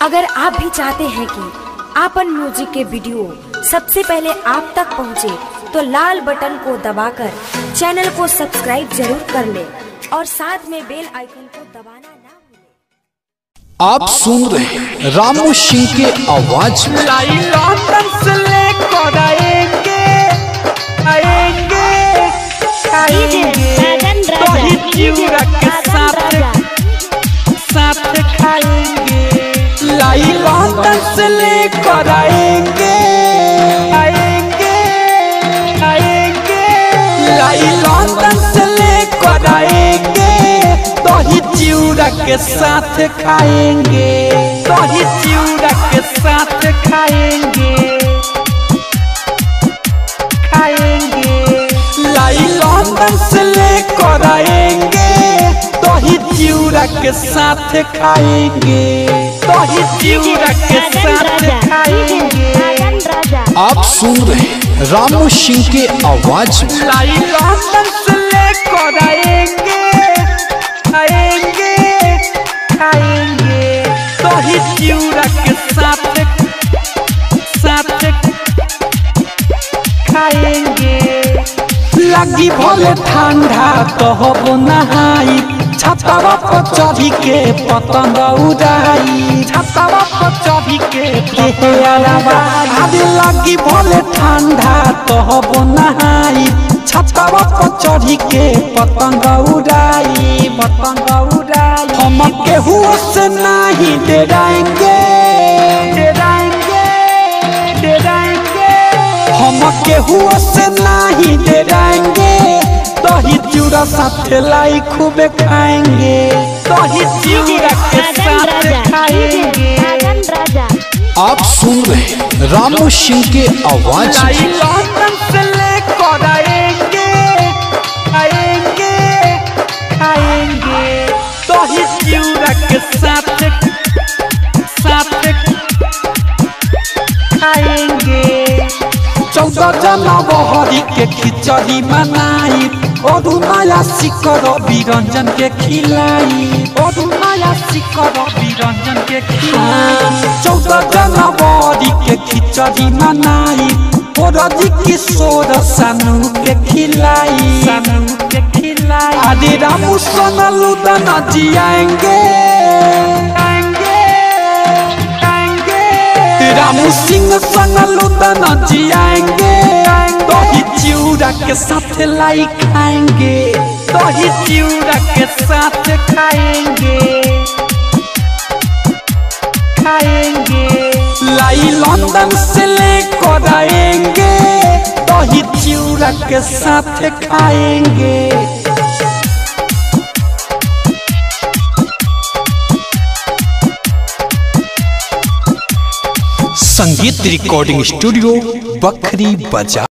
अगर आप भी चाहते हैं कि आपन म्यूजिक के वीडियो सबसे पहले आप तक पहुंचे, तो लाल बटन को दबाकर चैनल को सब्सक्राइब जरूर कर ले और साथ में बेल आइकन को दबाना ना भूलें। आप सुन रहे रामू सिंह के आवाज में। लंदन से लेकर आएंगे, आएंगे, आएंगे, लंदन से लेकर आएंगे, दही चिउरा के साथ खाएंगे, दही चिउरा के साथ खाएंगे, खाएंगे। लंदन से लेकर आएंगे, दही चिउरा के साथ खाएंगे, दही चिउरा के साथ खाएंगे। आप सुन रहे रामू सिंह के आवाज में। लंदन से लेकर आएंगे, आएंगे, खाएंगे, दही चिउरा के साथ साथ खाएंगे। लगी भले ठंडा तो हब नहाई, छतवा पर चढ़ी के पतंग उड़ाई, छतवा पर चढ़ी के लगी भले ठंडा तो हब नहाई, छतवा पर चढ़ी के पतंग उड़ाई, पतंग उड़ाई। हम केहू से नहीं डराएंगे, डराएंगे, डराएंगे, हम केहू से नहीं डराएंगे, दही चिउरा साथ लाई खूब खाएंगे, दही चिउरा के साथ खाएंगे। आप सुन रहे रामू सिंह के आवाज में। लंदन से लेकर आएंगे, आएंगे, खाएंगे, दही चिउरा के साथ साथ खाएंगे। 14 जनवरी के खिचड़ी मनाई, और नया शिकर बिरंजन के खिलाई, और नया शिकर बिरंजन के खिलाई। 14 जनवरी के खिचड़ी मनाई, और जी किशोर सानू के खिलाई, सानू के खिलाई। आदि रामू सोनलू दाना जी आएंगे, आएंगे, आएंगे, रामू सिंह सोनलू दाना जी आएंगे, दही चिउरा के साथ लाई खाएंगे, दही चिउरा के साथ खाएंगे, खाएंगे। लंदन से लेकर आएंगे, दही चिउरा के साथ खाएंगे। संगीत रिकॉर्डिंग स्टूडियो बखरी बाजार।